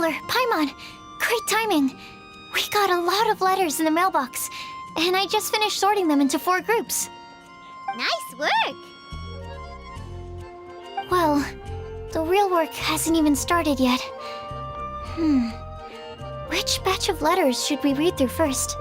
Traveler, Paimon, great timing. We got a lot of letters in the mailbox, and I just finished sorting them into 4 groups. Nice work! Well, the real work hasn't even started yet. Which batch of letters should we read through first?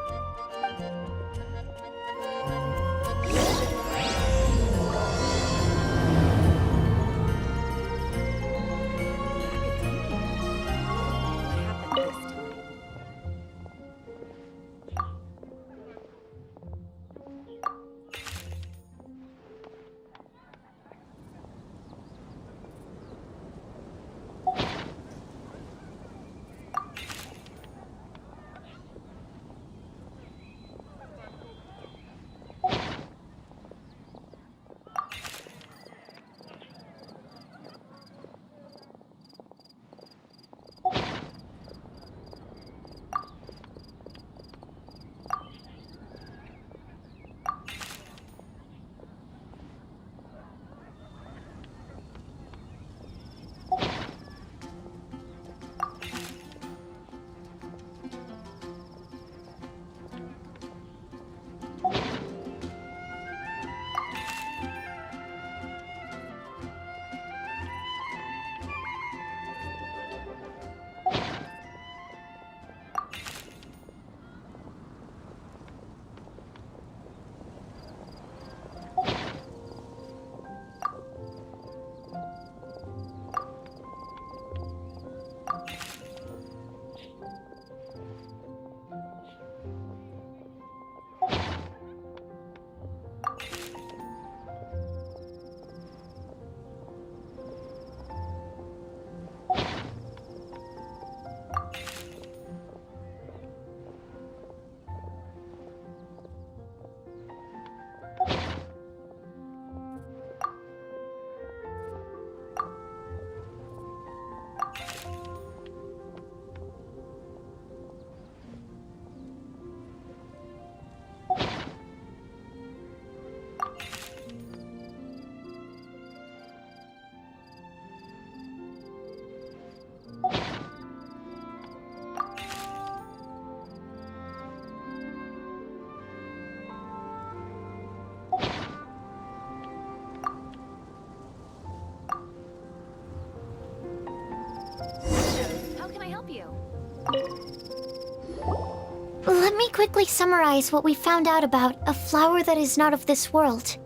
Let me quickly summarize what we found out about a flower that is not of this world.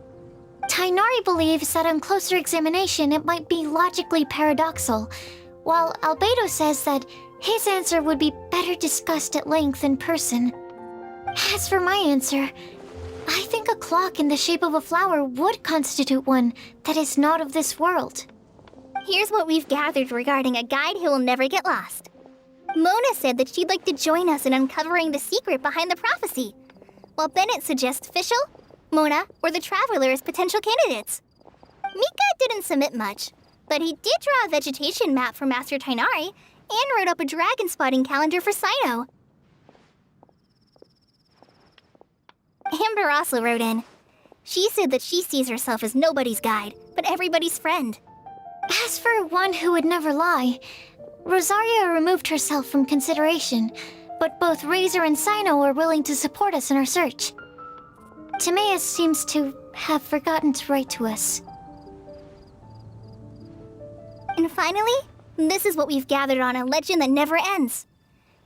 Tighnari believes that on closer examination it might be logically paradoxal, while Albedo says that his answer would be better discussed at length in person. As for my answer, I think a clock in the shape of a flower would constitute one that is not of this world. Here's what we've gathered regarding a guide who will never get lost. Mona said that she'd like to join us in uncovering the secret behind the prophecy, while Bennett suggests Fischl, Mona, or the Traveler as potential candidates. Mika didn't submit much, but he did draw a vegetation map for Master Tighnari and wrote up a dragon spotting calendar for Cyno. Amber also wrote in. She said that she sees herself as nobody's guide, but everybody's friend. As for one who would never lie, Rosaria removed herself from consideration, but both Razor and Cyno are willing to support us in our search. Timaeus seems to have forgotten to write to us. And finally, this is what we've gathered on a legend that never ends.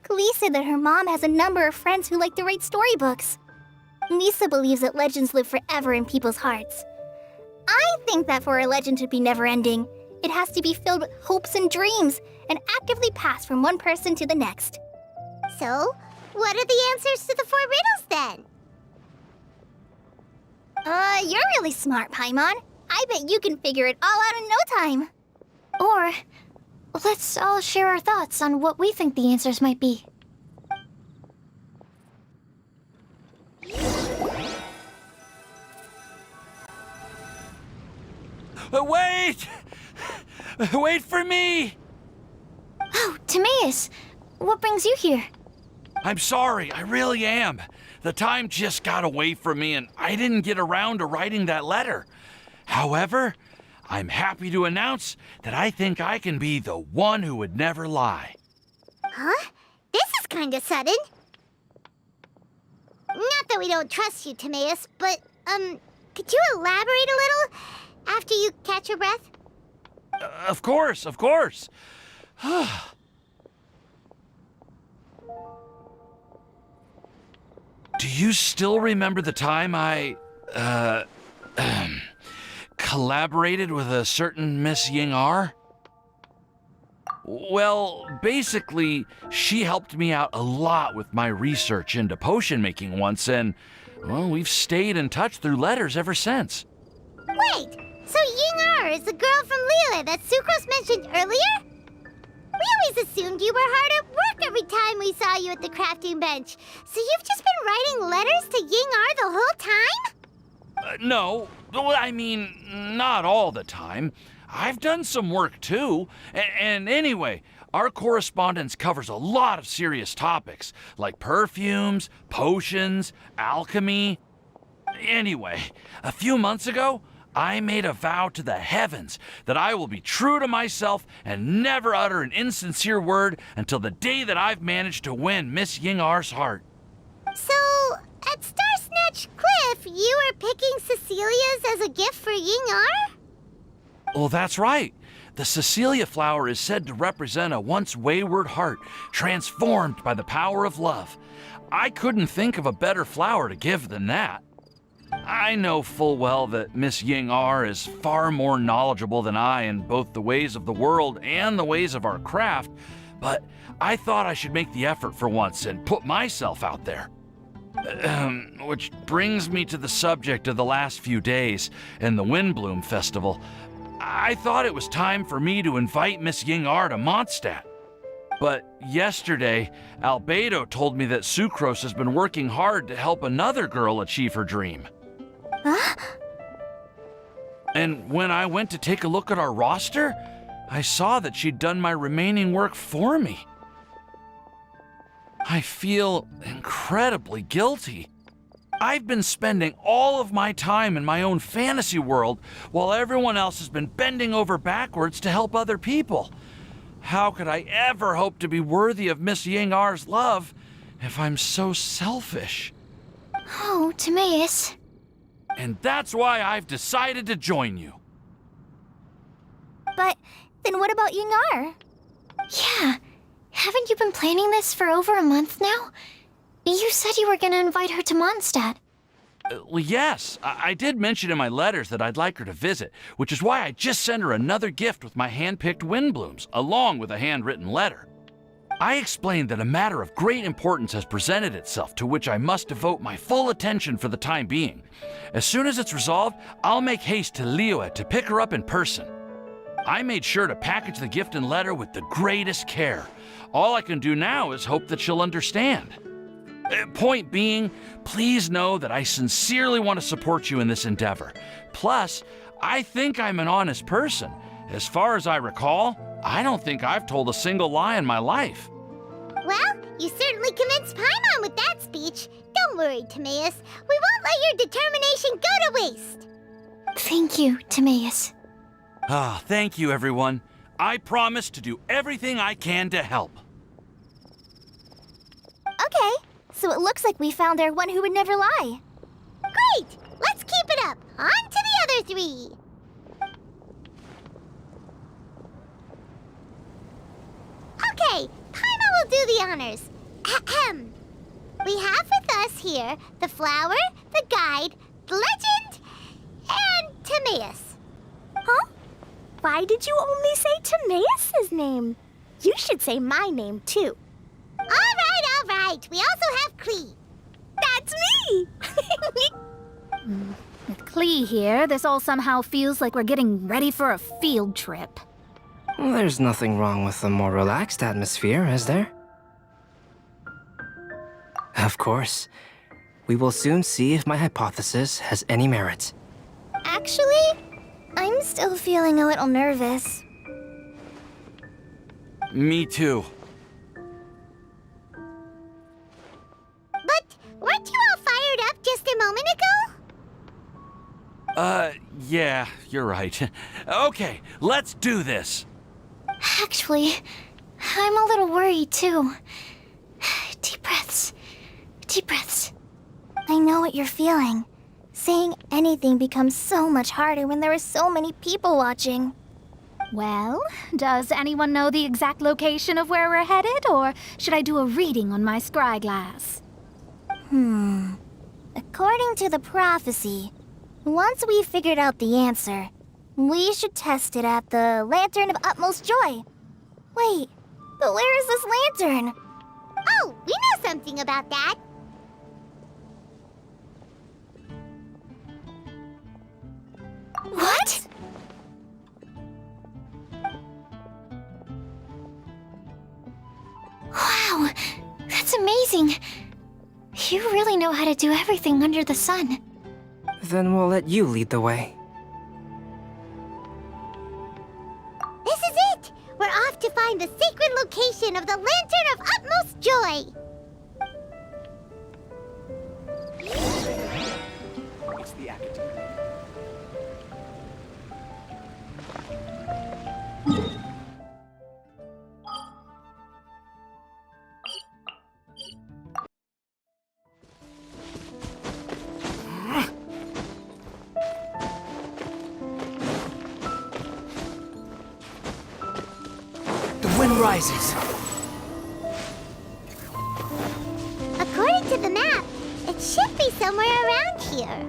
Klee said that her mom has a number of friends who like to write storybooks. Lisa believes that legends live forever in people's hearts. I think that for a legend to be never-ending, it has to be filled with hopes and dreams and actively passed from one person to the next. So, what are the answers to the 4 riddles then? You're really smart, Paimon. I bet you can figure it all out in no time. Or, let's all share our thoughts on what we think the answers might be. Wait! Wait for me! Oh, Timaeus! What brings you here? I'm sorry, I really am. The time just got away from me and I didn't get around to writing that letter. However, I'm happy to announce that I think I can be the one who would never lie. Huh? This is kinda sudden. Not that we don't trust you, Timaeus, but, could you elaborate a little after you catch your breath? Of course, of course. Do you still remember the time I, collaborated with a certain Miss Ying-R? Well, basically, she helped me out a lot with my research into potion making once, and, well, we've stayed in touch through letters ever since. Wait, so Ying-R is the girl from Liyue that Sucrose mentioned earlier? We always assumed you were hard at work every time we saw you at the crafting bench. So you've just been writing letters to Ying-R the whole time? No, well, I mean, not all the time. I've done some work too. And anyway, our correspondence covers a lot of serious topics, like perfumes, potions, alchemy. Anyway, a few months ago, I made a vow to the heavens that I will be true to myself and never utter an insincere word until the day that I've managed to win Miss Ying-R's heart. So, at Star Snatch Cliff, you were picking Cecilia's as a gift for Ying-R? Well, that's right. The Cecilia flower is said to represent a once wayward heart, transformed by the power of love. I couldn't think of a better flower to give than that. I know full well that Miss Ying-R is far more knowledgeable than I in both the ways of the world and the ways of our craft, but I thought I should make the effort for once and put myself out there. Which brings me to the subject of the last few days and the Windblume Festival. I thought it was time for me to invite Miss Ying-R to Mondstadt. But yesterday, Albedo told me that Sucrose has been working hard to help another girl achieve her dream. Huh? And when I went to take a look at our roster, I saw that she'd done my remaining work for me. I feel incredibly guilty. I've been spending all of my time in my own fantasy world while everyone else has been bending over backwards to help other people. How could I ever hope to be worthy of Miss Ying-R's love if I'm so selfish? Oh, Timaeus. And that's why I've decided to join you. But then what about Ying-R? Yeah. Haven't you been planning this for over a month now? You said you were going to invite her to Mondstadt. Well, yes, I did mention in my letters that I'd like her to visit, which is why I just sent her another gift with my hand-picked Windblooms, along with a handwritten letter. I explained that a matter of great importance has presented itself to which I must devote my full attention for the time being. As soon as it's resolved, I'll make haste to Liyue to pick her up in person. I made sure to package the gift and letter with the greatest care. All I can do now is hope that she'll understand. Point being, please know that I sincerely want to support you in this endeavor. Plus, I think I'm an honest person. As far as I recall, I don't think I've told a single lie in my life. Well, you certainly convinced Paimon with that speech. Don't worry, Timaeus. We won't let your determination go to waste. Thank you, Timaeus. Ah, thank you, everyone. I promise to do everything I can to help. Okay, so it looks like we found our one who would never lie. Great! Let's keep it up. On to the other three. Okay, Paimon will do the honors. Ahem. We have with us here the flower, the guide, the legend, and Timaeus. Huh? Why did you only say Timaeus' name? You should say my name, too. All right. We also have Klee. That's me! With Klee here, this all somehow feels like we're getting ready for a field trip. There's nothing wrong with a more relaxed atmosphere, is there? Of course. We will soon see if my hypothesis has any merit. Actually, I'm still feeling a little nervous. Me too. But weren't you all fired up just a moment ago? Yeah, you're right. Okay, let's do this. Actually, I'm a little worried, too. Deep breaths. Deep breaths. I know what you're feeling. Saying anything becomes so much harder when there are so many people watching. Well, does anyone know the exact location of where we're headed, or should I do a reading on my scry glass? According to the prophecy, once we've figured out the answer, we should test it at the Lantern of Utmost Joy. Wait, but where is this lantern? Oh, we know something about that. What? Wow, that's amazing. You really know how to do everything under the sun. Then we'll let you lead the way. This is it! We're off to find the sacred location of the Lantern of Utmost Joy! It's the academy. The wind rises. According to the map, it should be somewhere around here.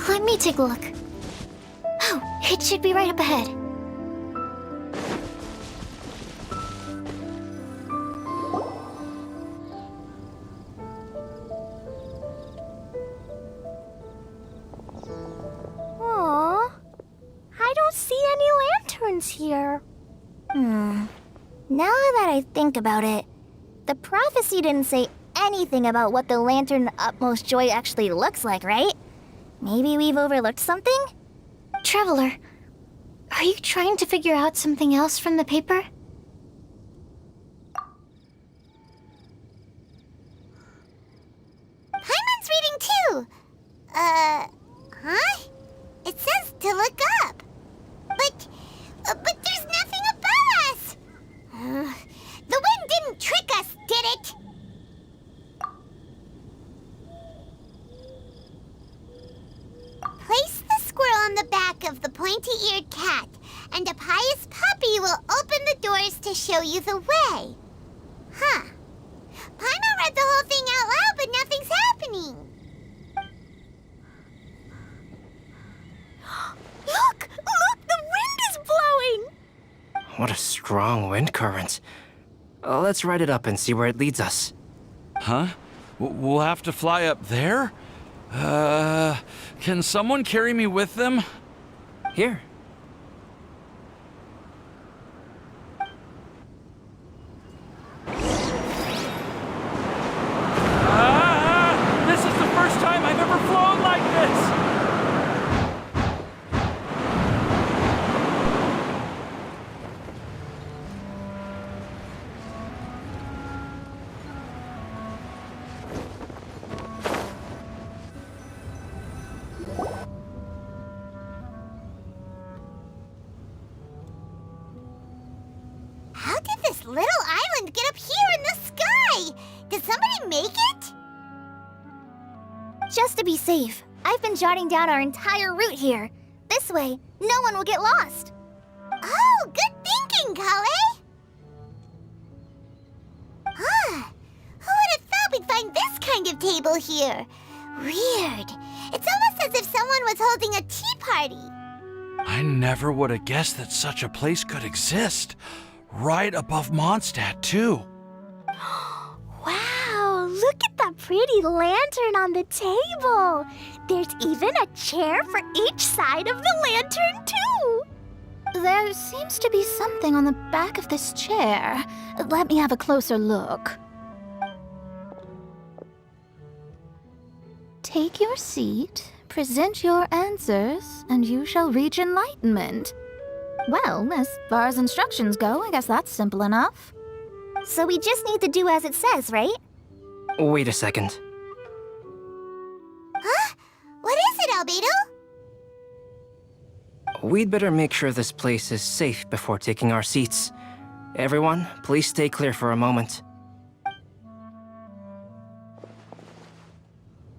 Let me take a look. Oh, it should be right up ahead. Aww, I don't see any lanterns here. Now that I think about it, the prophecy didn't say anything about what the Lantern of Utmost Joy actually looks like, right? Maybe we've overlooked something? Traveler, are you trying to figure out something else from the paper? Paimon's reading too! Huh? It says to look up. But there's nothing above us! The wind didn't trick us, did it? Place the squirrel on the back of the pointy-eared cat, and a pious puppy will open the doors to show you the way. Huh. Paimon read the whole thing out loud, but nothing's happening. Look! Look! The wind is blowing! What a strong wind current. Let's ride it up and see where it leads us. Huh? We'll have to fly up there? Can someone carry me with them? Here. This is the first time I've ever flown like this! How did this little island get up here in the sky? Did somebody make it? Just to be safe, I've been jotting down our entire route here. This way, no one will get lost. Oh, good thinking, Kale! Huh. Who would have thought we'd find this kind of table here? Weird. It's almost as if someone was holding a tea party. I never would have guessed that such a place could exist. Right above Mondstadt, too. Wow, look at that pretty lantern on the table. There's even a chair for each side of the lantern, too. There seems to be something on the back of this chair. Let me have a closer look. Take your seat, present your answers, and you shall reach enlightenment. Well, as far as instructions go, I guess that's simple enough. So we just need to do as it says, right? Wait a second. Huh? What is it, Albedo? We'd better make sure this place is safe before taking our seats. Everyone, please stay clear for a moment.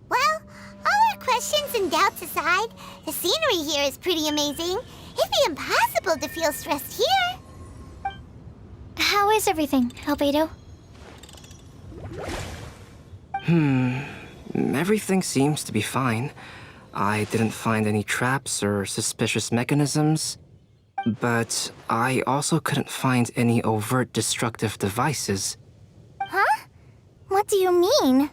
Well, all our questions and doubts aside, the scenery here is pretty amazing. It'd be impossible to feel stressed here. How is everything, Albedo? Everything seems to be fine. I didn't find any traps or suspicious mechanisms, but I also couldn't find any overt destructive devices. Huh? What do you mean?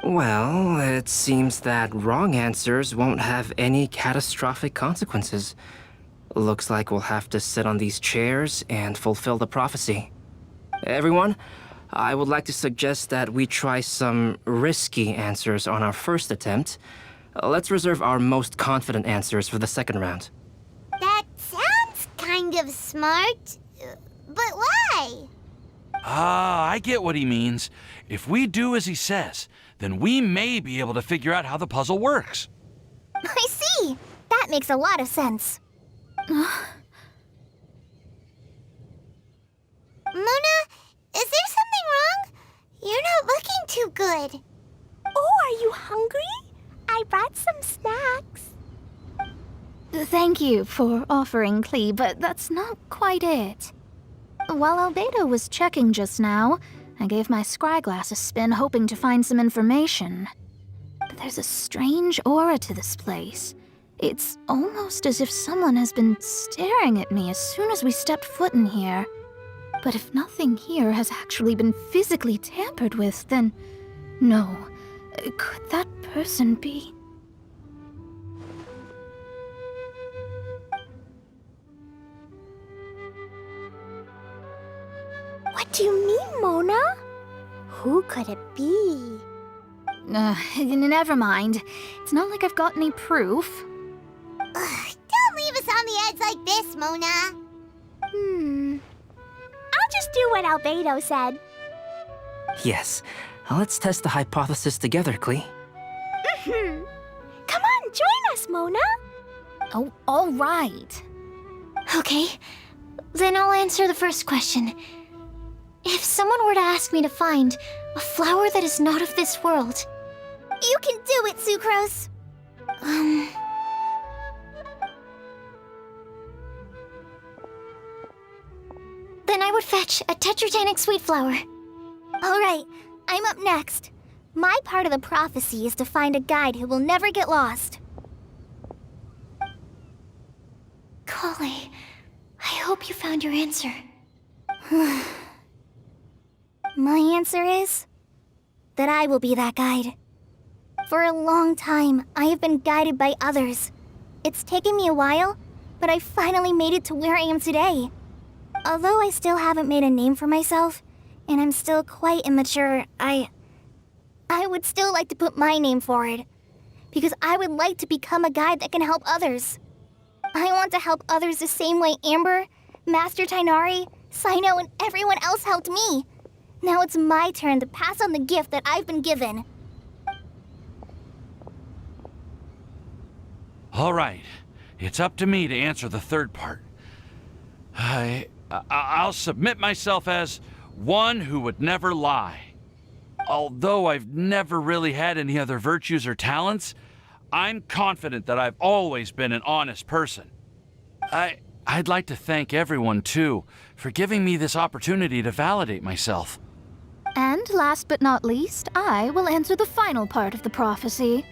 Well, it seems that wrong answers won't have any catastrophic consequences. Looks like we'll have to sit on these chairs and fulfill the prophecy. Everyone, I would like to suggest that we try some risky answers on our first attempt. Let's reserve our most confident answers for the second round. That sounds kind of smart, but why? Ah, I get what he means. If we do as he says, then we may be able to figure out how the puzzle works. I see! That makes a lot of sense. Mona, is there something wrong? You're not looking too good. Oh, are you hungry? I brought some snacks. Thank you for offering, Klee, but that's not quite it. While Albedo was checking just now, I gave my scryglass a spin hoping to find some information. But there's a strange aura to this place. It's almost as if someone has been staring at me as soon as we stepped foot in here. But if nothing here has actually been physically tampered with, then no. Could that person be? What do you mean, Mona? Who could it be? Never mind. It's not like I've got any proof. Don't leave us on the edge like this, Mona. I'll just do what Albedo said. Yes, let's test the hypothesis together, Klee. Come on, join us, Mona. Oh, all right. Okay, then I'll answer the first question. If someone were to ask me to find a flower that is not of this world, You can do it, Sucrose. then I would fetch a tetratanic sweet flower. All right, I'm up next. My part of the prophecy is to find a guide who will never get lost. Kale, I hope you found your answer. My answer is that I will be that guide. For a long time, I have been guided by others. It's taken me a while, but I finally made it to where I am today. Although I still haven't made a name for myself, and I'm still quite immature, I would still like to put my name forward. Because I would like to become a guide that can help others. I want to help others the same way Amber, Master Tighnari, Cyno, and everyone else helped me. Now it's my turn to pass on the gift that I've been given. All right, it's up to me to answer the third part. I'll submit myself as one who would never lie. Although I've never really had any other virtues or talents, I'm confident that I've always been an honest person. I'd like to thank everyone, too, for giving me this opportunity to validate myself. And last but not least, I will answer the final part of the prophecy.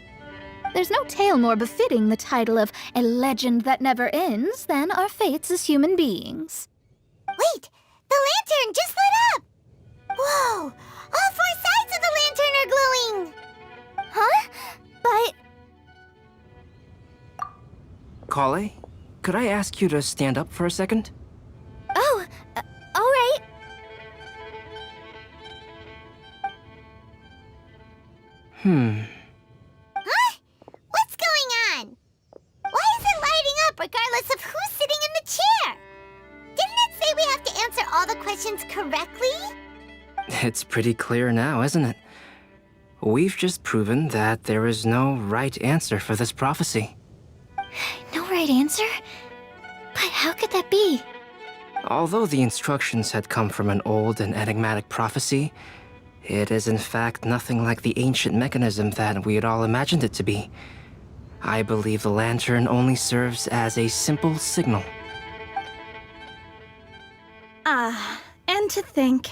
There's no tale more befitting the title of a legend that never ends than our fates as human beings. Wait, the lantern just lit up! Whoa, all four sides of the lantern are glowing! Huh? But... Kale, could I ask you to stand up for a second? Oh, all right. Huh? What's going on? Why is it lighting up regardless of who's sitting in the chair? Didn't it say we have to answer all the questions correctly? It's pretty clear now, isn't it? We've just proven that there is no right answer for this prophecy. No right answer? But how could that be? Although the instructions had come from an old and enigmatic prophecy, it is in fact nothing like the ancient mechanism that we had all imagined it to be. I believe the lantern only serves as a simple signal. And to think,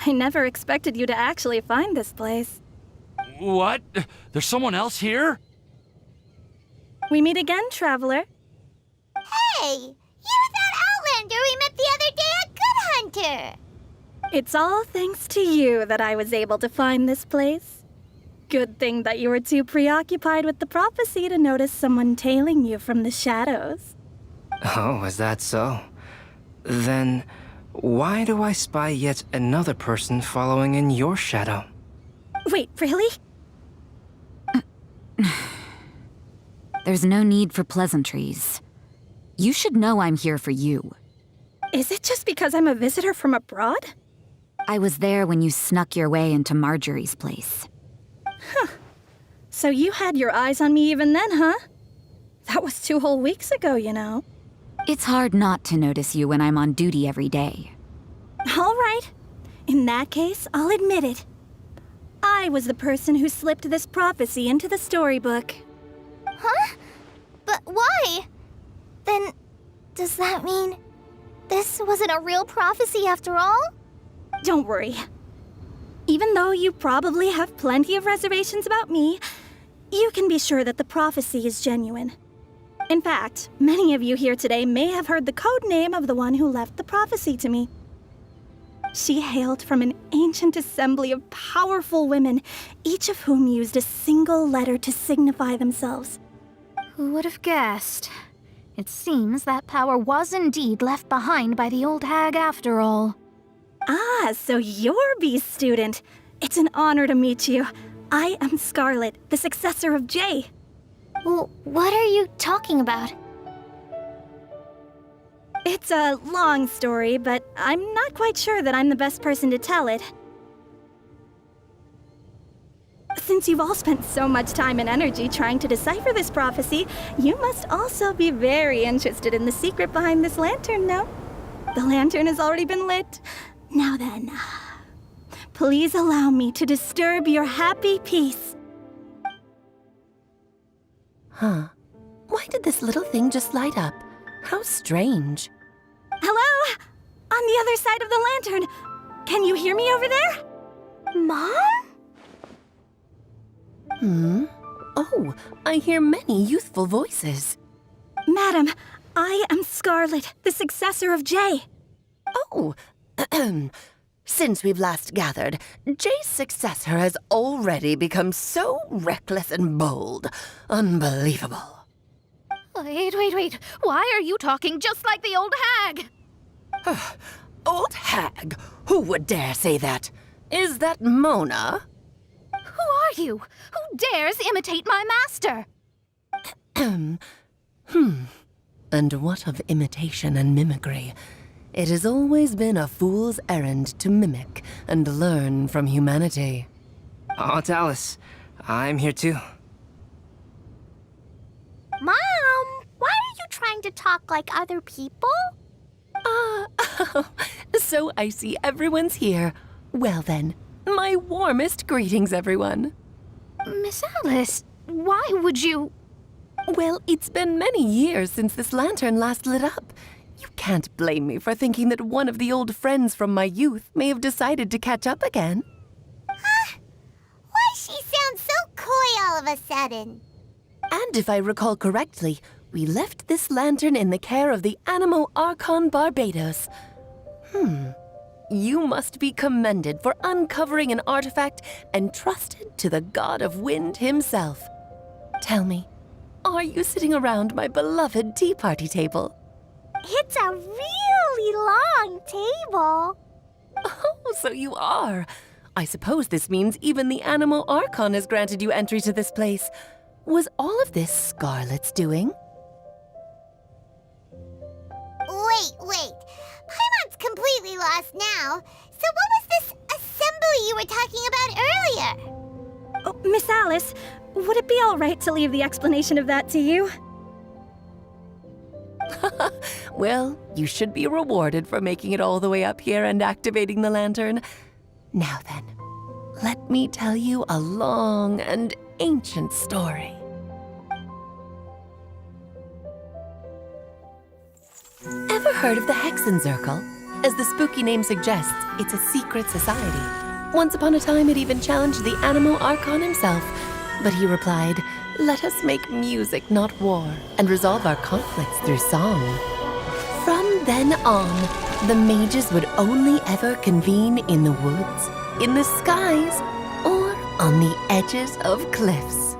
I never expected you to actually find this place. What? There's someone else here? We meet again, traveler. Hey, you're that Outlander we met the other day at Good Hunter. It's all thanks to you that I was able to find this place. Good thing that you were too preoccupied with the prophecy to notice someone tailing you from the shadows. Oh, is that so? Then, why do I spy yet another person following in your shadow? Wait, really? There's no need for pleasantries. You should know I'm here for you. Is it just because I'm a visitor from abroad? I was there when you snuck your way into Marjorie's place. So you had your eyes on me even then, huh? That was 2 whole weeks ago, you know. It's hard not to notice you when I'm on duty every day. All right. In that case, I'll admit it. I was the person who slipped this prophecy into the storybook. Huh? But why? Then, does that mean this wasn't a real prophecy after all? Don't worry. Even though you probably have plenty of reservations about me, you can be sure that the prophecy is genuine. In fact, many of you here today may have heard the code name of the one who left the prophecy to me. She hailed from an ancient assembly of powerful women, each of whom used a single letter to signify themselves. Who would have guessed? It seems that power was indeed left behind by the old hag after all. Ah, so you're B's student. It's an honor to meet you. I am Scarlet, the successor of Jay. Well, what are you talking about? It's a long story, but I'm not quite sure that I'm the best person to tell it. Since you've all spent so much time and energy trying to decipher this prophecy, you must also be very interested in the secret behind this lantern, no? The lantern has already been lit. Now then, please allow me to disturb your happy peace. Huh. Why did this little thing just light up? How strange. Hello? On the other side of the lantern. Can you hear me over there? Mom? Oh, I hear many youthful voices. Madam, I am Scarlet, the successor of Jay. Oh, since we've last gathered, Jay's successor has already become so reckless and bold. Unbelievable. Wait. Why are you talking just like the old hag? Old hag? Who would dare say that? Is that Mona? Who are you? Who dares imitate my master? And what of imitation and mimicry? It has always been a fool's errand to mimic and learn from humanity. Aunt Alice, I'm here too. Mom, why are you trying to talk like other people? So I see everyone's here. Well then, my warmest greetings, everyone. Miss Alice, why would you... Well, it's been many years since this lantern last lit up. You can't blame me for thinking that one of the old friends from my youth may have decided to catch up again. Why she sounds so coy all of a sudden? And if I recall correctly, we left this lantern in the care of the Animo Archon Barbados. You must be commended for uncovering an artifact entrusted to the god of wind himself. Tell me, are you sitting around my beloved tea party table? It's a really long table. Oh, so you are. I suppose this means even the Animo Archon has granted you entry to this place. Was all of this Scarlet's doing? Wait. Paimon's completely lost now. So what was this assembly you were talking about earlier? Oh, Miss Alice, would it be all right to leave the explanation of that to you? Well, you should be rewarded for making it all the way up here and activating the lantern. Now then, let me tell you a long and ancient story. Ever heard of the Hexenzirkel? As the spooky name suggests, it's a secret society. Once upon a time, it even challenged the Animo Archon himself, but he replied, "Let us make music, not war, and resolve our conflicts through song." From then on, the mages would only ever convene in the woods, in the skies, or on the edges of cliffs.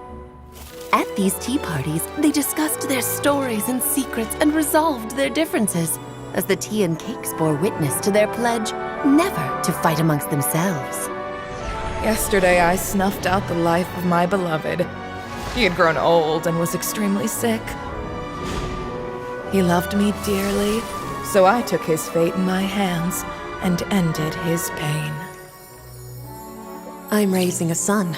At these tea parties, they discussed their stories and secrets and resolved their differences, as the tea and cakes bore witness to their pledge never to fight amongst themselves. Yesterday I snuffed out the life of my beloved. He had grown old and was extremely sick. He loved me dearly, so I took his fate in my hands and ended his pain. I'm raising a son.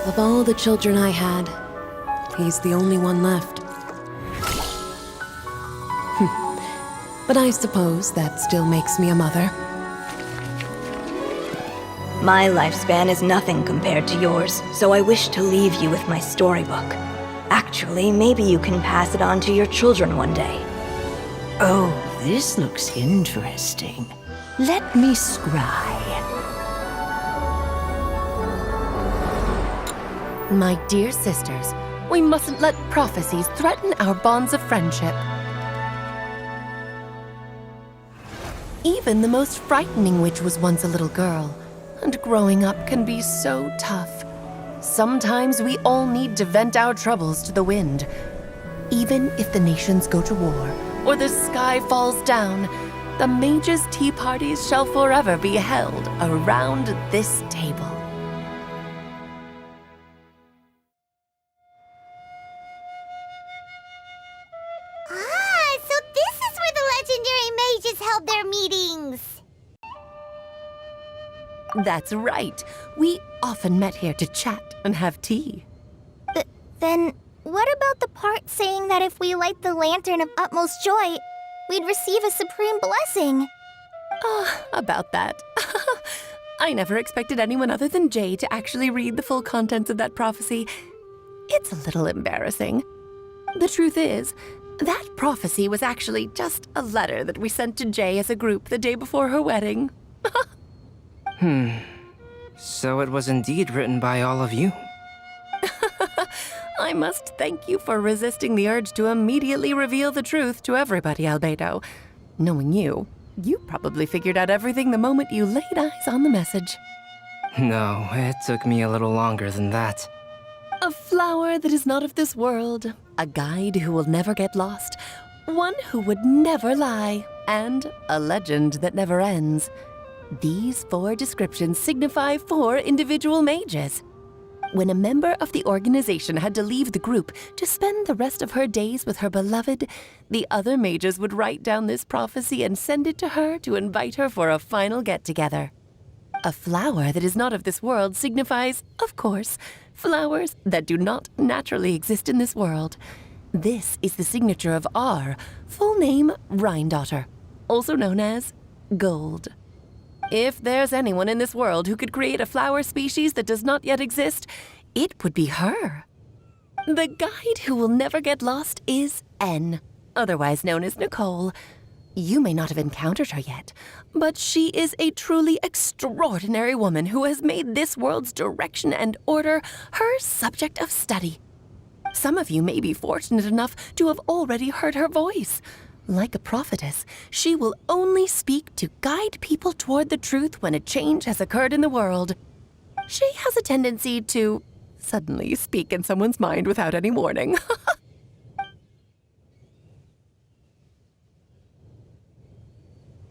Of all the children I had, he's the only one left. But I suppose that still makes me a mother. My lifespan is nothing compared to yours, so I wish to leave you with my storybook. Actually, maybe you can pass it on to your children one day. Oh, this looks interesting. Let me scry. My dear sisters, we mustn't let prophecies threaten our bonds of friendship. Even the most frightening witch was once a little girl, and growing up can be so tough. Sometimes we all need to vent our troubles to the wind. Even if the nations go to war, or the sky falls down, the mages' tea parties shall forever be held around this table. So this is where the legendary mages held their meetings. That's right. We often met here to chat and have tea. Then, what about the part saying that if we light the lantern of utmost joy, we'd receive a supreme blessing? About that. I never expected anyone other than Jay to actually read the full contents of that prophecy. It's a little embarrassing. The truth is, that prophecy was actually just a letter that we sent to Jay as a group the day before her wedding. So it was indeed written by all of you. I must thank you for resisting the urge to immediately reveal the truth to everybody, Albedo. Knowing you, you probably figured out everything the moment you laid eyes on the message. No, it took me a little longer than that. A flower that is not of this world, a guide who will never get lost, one who would never lie, and a legend that never ends. These 4 descriptions signify 4 individual mages. When a member of the organization had to leave the group to spend the rest of her days with her beloved, the other mages would write down this prophecy and send it to her to invite her for a final get-together. A flower that is not of this world signifies, of course, flowers that do not naturally exist in this world. This is the signature of our full name, Rhindaughter, also known as Gold. If there's anyone in this world who could create a flower species that does not yet exist, it would be her. The guide who will never get lost is N, otherwise known as Nicole. You may not have encountered her yet, but she is a truly extraordinary woman who has made this world's direction and order her subject of study. Some of you may be fortunate enough to have already heard her voice. Like a prophetess, she will only speak to guide people toward the truth when a change has occurred in the world. She has a tendency to suddenly speak in someone's mind without any warning.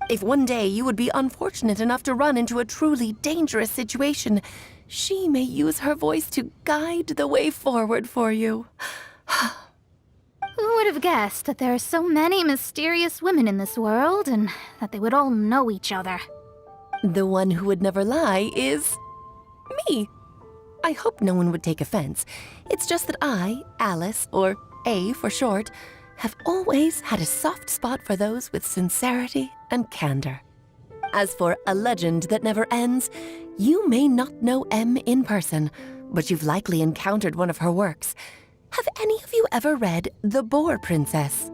If one day you would be unfortunate enough to run into a truly dangerous situation, she may use her voice to guide the way forward for you. Who would have guessed that there are so many mysterious women in this world and that they would all know each other? The one who would never lie is me. I hope no one would take offense. It's just that I, Alice, or A for short, have always had a soft spot for those with sincerity and candor. As for A Legend That Never Ends, you may not know M in person, but you've likely encountered one of her works. Have any of you ever read The Boar Princess?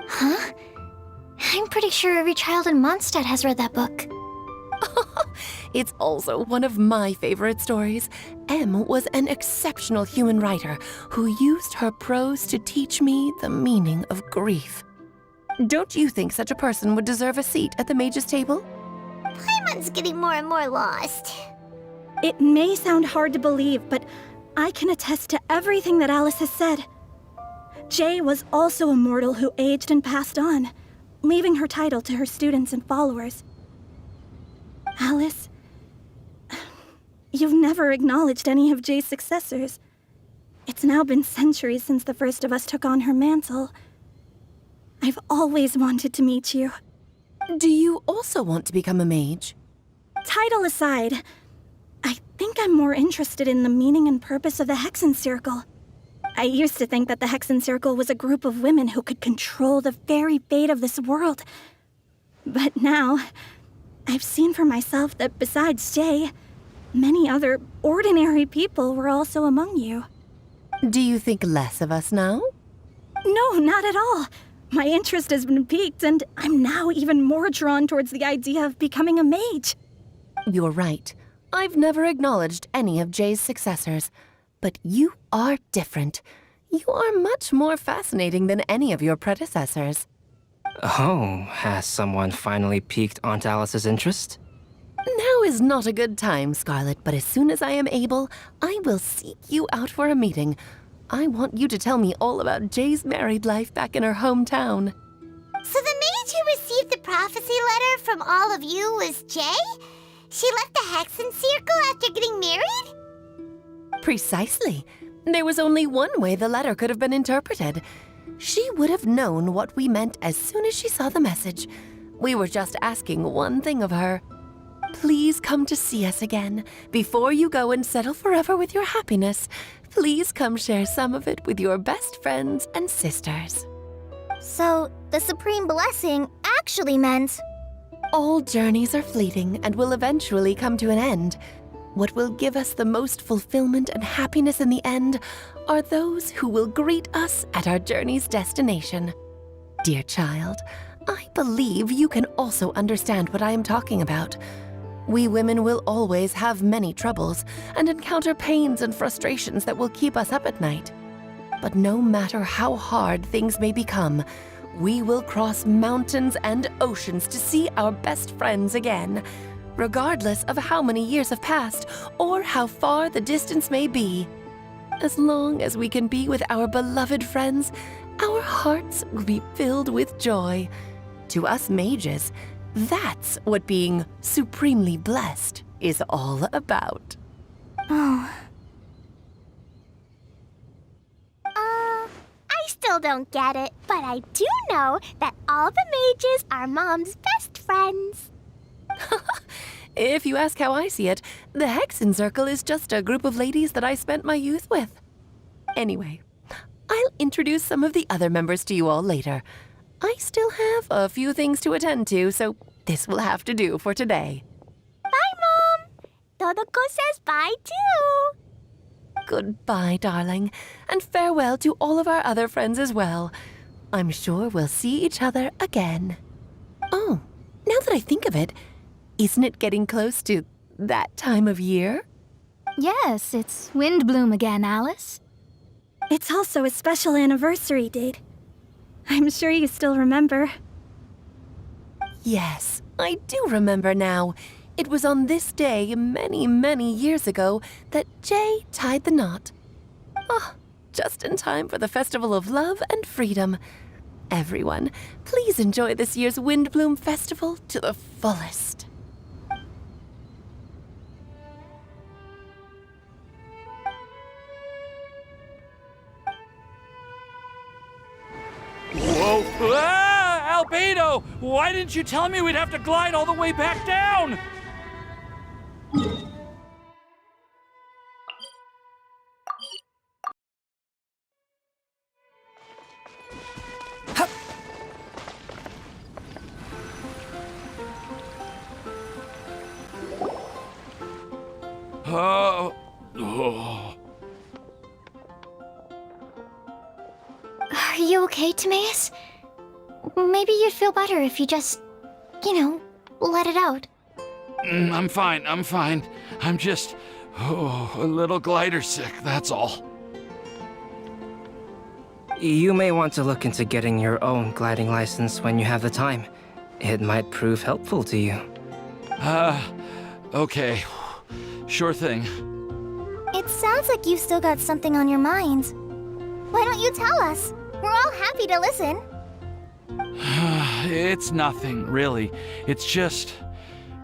Huh? I'm pretty sure every child in Mondstadt has read that book. It's also one of my favorite stories. M was an exceptional human writer who used her prose to teach me the meaning of grief. Don't you think such a person would deserve a seat at the mage's table? Paimon's getting more and more lost. It may sound hard to believe, but I can attest to everything that Alice has said. Jay was also a mortal who aged and passed on, leaving her title to her students and followers. Alice, you've never acknowledged any of Jay's successors. It's now been centuries since the first of us took on her mantle. I've always wanted to meet you. Do you also want to become a mage? Title aside, I think I'm more interested in the meaning and purpose of the Hexenzirkel. I used to think that the Hexenzirkel was a group of women who could control the very fate of this world. But now, I've seen for myself that besides Jay, many other ordinary people were also among you. Do you think less of us now? No, not at all. My interest has been piqued, and I'm now even more drawn towards the idea of becoming a mage. You're right. I've never acknowledged any of Jay's successors. But you are different. You are much more fascinating than any of your predecessors. Oh, has someone finally piqued Aunt Alice's interest? Now is not a good time, Scarlet, but as soon as I am able, I will seek you out for a meeting. I want you to tell me all about Jay's married life back in her hometown. So the mage who received the prophecy letter from all of you was Jay? She left the Hexenzirkel after getting married? Precisely. There was only one way the letter could have been interpreted. She would have known what we meant as soon as she saw the message. We were just asking one thing of her. Please come to see us again. Before you go and settle forever with your happiness, please come share some of it with your best friends and sisters. So, the Supreme Blessing actually meant... All journeys are fleeting and will eventually come to an end. What will give us the most fulfillment and happiness in the end are those who will greet us at our journey's destination. Dear child, I believe you can also understand what I am talking about. We women will always have many troubles and encounter pains and frustrations that will keep us up at night. But no matter how hard things may become, we will cross mountains and oceans to see our best friends again, regardless of how many years have passed or how far the distance may be. As long as we can be with our beloved friends, our hearts will be filled with joy. To us mages, that's what being supremely blessed is all about. I still don't get it, but I do know that all the mages are Mom's best friends. If you ask how I see it, the Hexenzirkel is just a group of ladies that I spent my youth with. Anyway, I'll introduce some of the other members to you all later. I still have a few things to attend to, so this will have to do for today. Bye, Mom. Todoko says bye, too. Goodbye, darling, and farewell to all of our other friends as well. I'm sure we'll see each other again. Oh, now that I think of it, isn't it getting close to that time of year? Yes, it's Windblume again, Alice. It's also a special anniversary date. I'm sure you still remember. Yes, I do remember now. It was on this day many, many years ago that Jay tied the knot. Ah, just in time for the Festival of Love and Freedom. Everyone, please enjoy this year's Windblume Festival to the fullest. Whoa! Ah! Albedo! Why didn't you tell me we'd have to glide all the way back down? Oh. Are you okay, Timaeus? Maybe you'd feel better if you just, let it out. I'm fine. I'm just, a little glider sick, that's all. You may want to look into getting your own gliding license when you have the time. It might prove helpful to you. Okay. Sure thing. It sounds like you've still got something on your mind. Why don't you tell us? We're all happy to listen. It's nothing, really. It's just...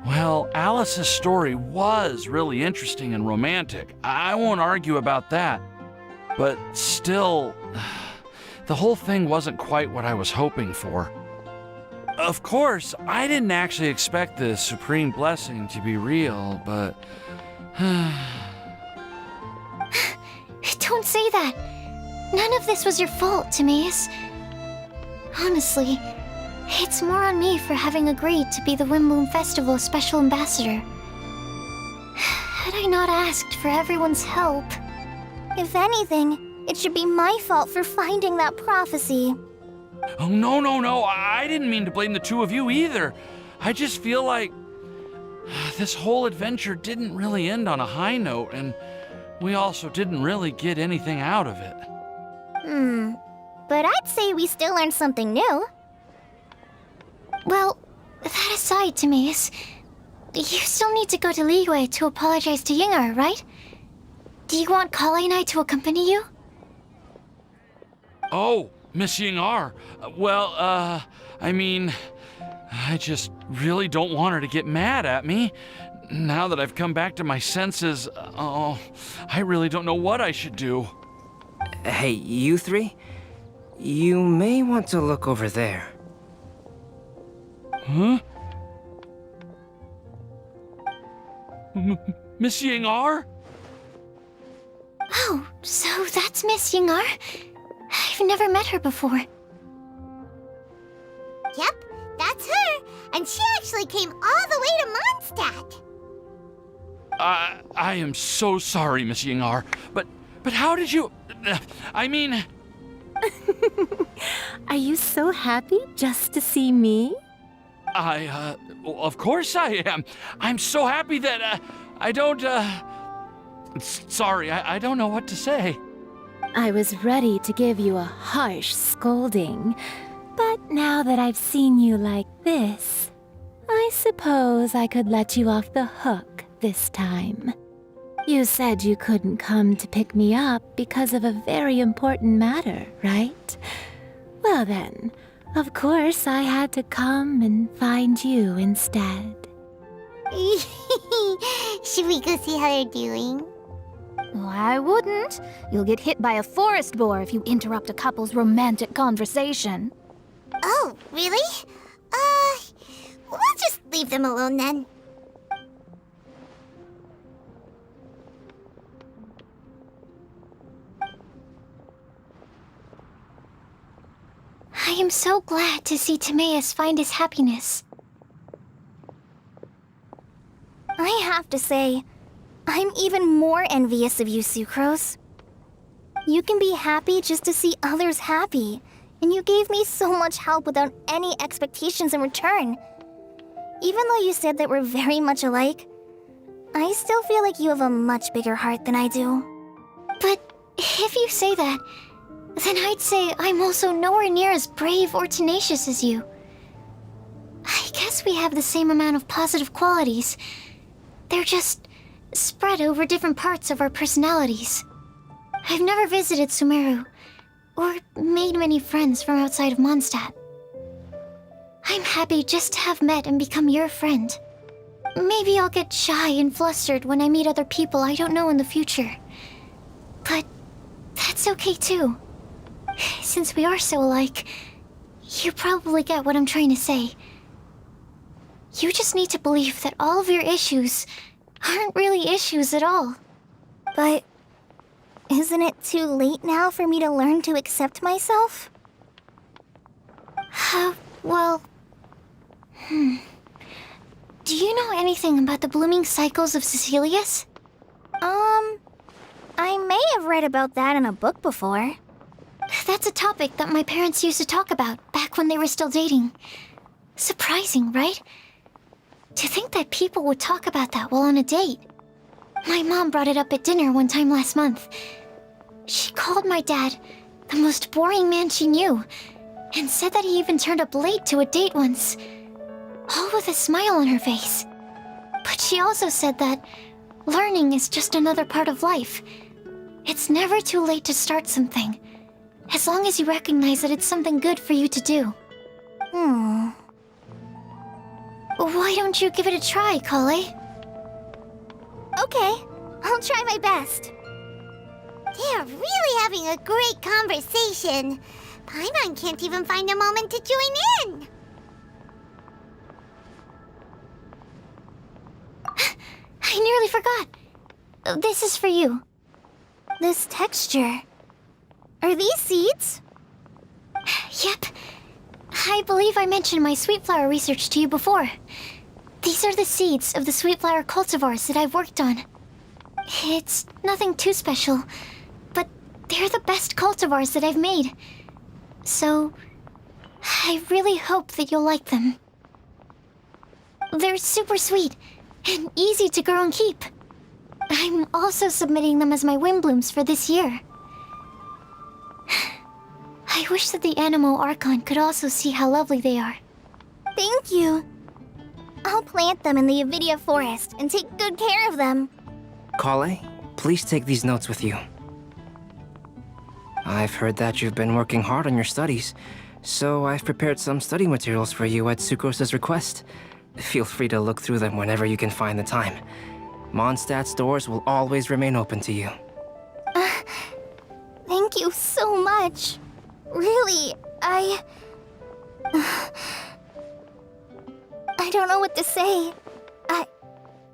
Well, Alice's story was really interesting and romantic. I won't argue about that. But still, the whole thing wasn't quite what I was hoping for. Of course, I didn't actually expect the supreme blessing to be real, but... Don't say that. None of this was your fault, Timaeus. Honestly, it's more on me for having agreed to be the Windblume Festival's special ambassador. Had I not asked for everyone's help... If anything, it should be my fault for finding that prophecy. Oh, no. I didn't mean to blame the two of you either. I just feel like this whole adventure didn't really end on a high note, and we also didn't really get anything out of it. But I'd say we still learned something new. Well, that aside, Timaeus, you still need to go to Liyue to apologize to Yingar, right? Do you want Kali and I to accompany you? Oh, Miss Yingar. I mean, I just really don't want her to get mad at me. Now that I've come back to my senses, I really don't know what I should do. Hey, you three? You may want to look over there. Huh? Miss Yingar? Oh, so that's Miss Yingar? I've never met her before. Yep, that's her. And she actually came all the way to Mondstadt. I am so sorry, Miss Yingar, but how did you... I mean... Are you so happy just to see me? Well, of course I am. I'm so happy that, I don't, Sorry, I don't know what to say. I was ready to give you a harsh scolding, but now that I've seen you like this, I suppose I could let you off the hook this time. You said you couldn't come to pick me up because of a very important matter, right? Well then, of course I had to come and find you instead. Should we go see how they're doing? I wouldn't. You'll get hit by a forest boar if you interrupt a couple's romantic conversation. Oh, really? We'll just leave them alone then. I am so glad to see Timaeus find his happiness. I have to say, I'm even more envious of you, Sucrose. You can be happy just to see others happy, and you gave me so much help without any expectations in return. Even though you said that we're very much alike, I still feel like you have a much bigger heart than I do. But if you say that, then I'd say I'm also nowhere near as brave or tenacious as you. I guess we have the same amount of positive qualities. They're just spread over different parts of our personalities. I've never visited Sumeru, or made many friends from outside of Mondstadt. I'm happy just to have met and become your friend. Maybe I'll get shy and flustered when I meet other people I don't know in the future. But that's okay too. Since we are so alike, you probably get what I'm trying to say. You just need to believe that all of your issues aren't really issues at all. But isn't it too late now for me to learn to accept myself? Well... Do you know anything about the blooming cycles of Cecilius? I may have read about that in a book before. That's a topic that my parents used to talk about back when they were still dating. Surprising, right? To think that people would talk about that while on a date. My mom brought it up at dinner one time last month. She called my dad the most boring man she knew, and said that he even turned up late to a date once, all with a smile on her face. But she also said that learning is just another part of life. It's never too late to start something, as long as you recognize that it's something good for you to do. Why don't you give it a try, Kale? Okay, I'll try my best. They're really having a great conversation. Paimon can't even find a moment to join in. I nearly forgot. This is for you. This texture. Are these seeds? Yep. I believe I mentioned my sweet flower research to you before. These are the seeds of the sweet flower cultivars that I've worked on. It's nothing too special, but they're the best cultivars that I've made. So, I really hope that you'll like them. They're super sweet and easy to grow and keep. I'm also submitting them as my Windblooms for this year. I wish that the Animo Archon could also see how lovely they are. Thank you. I'll plant them in the Avidia forest and take good care of them. Kale, please take these notes with you. I've heard that you've been working hard on your studies, so I've prepared some study materials for you at Sucrose's request. Feel free to look through them whenever you can find the time. Mondstadt's doors will always remain open to you. Thank you so much. Really, I don't know what to say.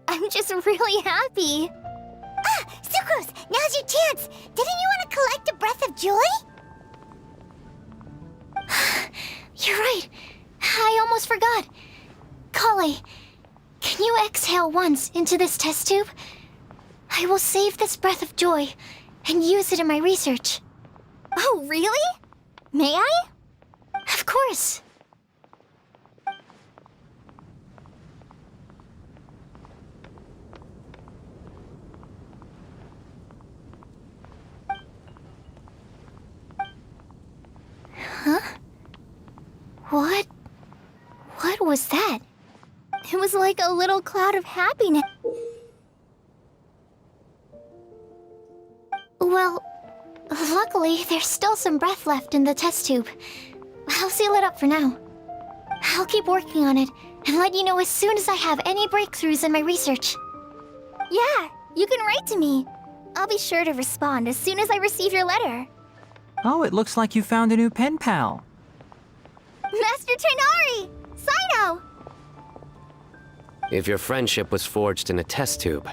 I'm just really happy. Ah, Sucrose, now's your chance. Didn't you want to collect a breath of joy? You're right. I almost forgot. Kale, can you exhale once into this test tube? I will save this breath of joy and use it in my research. Oh, really? May I? Of course. Huh? What was that? It was like a little cloud of happiness. Well, luckily, there's still some breath left in the test tube. I'll seal it up for now. I'll keep working on it and let you know as soon as I have any breakthroughs in my research. Yeah, you can write to me. I'll be sure to respond as soon as I receive your letter. Oh, it looks like you found a new pen pal. Master Tainari! Cyno! If your friendship was forged in a test tube,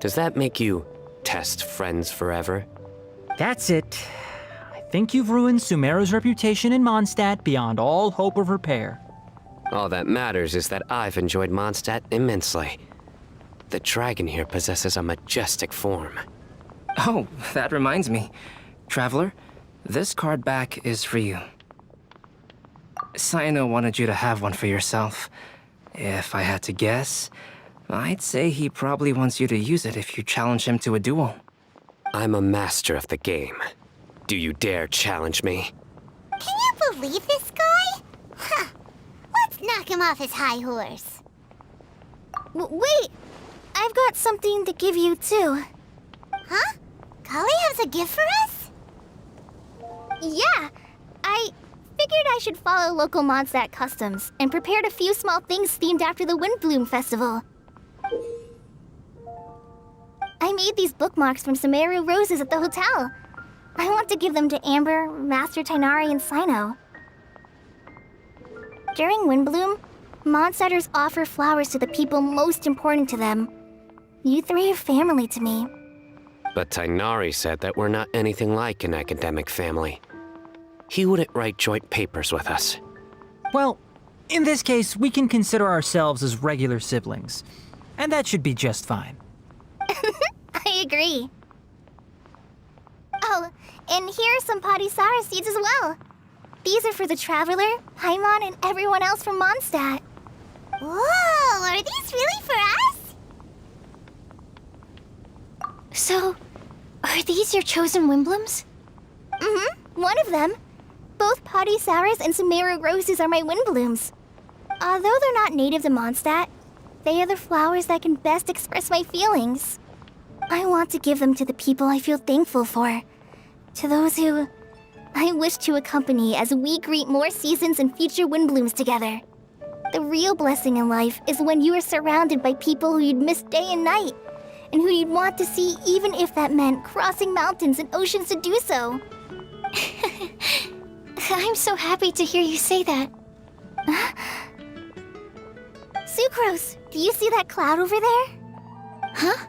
does that make you test friends forever? That's it. I think you've ruined Sumeru's reputation in Mondstadt beyond all hope of repair. All that matters is that I've enjoyed Mondstadt immensely. The dragon here possesses a majestic form. Oh, that reminds me. Traveler, this card back is for you. Cyno wanted you to have one for yourself. If I had to guess, I'd say he probably wants you to use it if you challenge him to a duel. I'm a master of the game. Do you dare challenge me? Can you believe this guy? Huh. Let's knock him off his high horse. Wait! I've got something to give you, too. Huh? Kale has a gift for us? Yeah! I figured I should follow local Mondstadt customs and prepared a few small things themed after the Windblume festival. I made these bookmarks from Sumeru roses at the hotel. I want to give them to Amber, Master Tainari, and Cyno. During Windblume, Mondstadters offer flowers to the people most important to them. You three are family to me. But Tainari said that we're not anything like an academic family. He wouldn't write joint papers with us. Well, in this case, we can consider ourselves as regular siblings. And that should be just fine. I agree. Oh, and here are some Podisara seeds as well. These are for the Traveler, Paimon, and everyone else from Mondstadt. Whoa, are these really for us? So, are these your chosen Windblooms? Mm-hmm, one of them. Both Podisaras and Sumeru roses are my Windblooms. Although they're not native to Mondstadt, they are the flowers that can best express my feelings. I want to give them to the people I feel thankful for. To those who I wish to accompany as we greet more seasons and future Windblooms together. The real blessing in life is when you are surrounded by people who you'd miss day and night, and who you'd want to see even if that meant crossing mountains and oceans to do so. I'm so happy to hear you say that. Sucrose, do you see that cloud over there? Huh?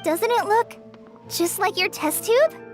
Doesn't it look just like your test tube?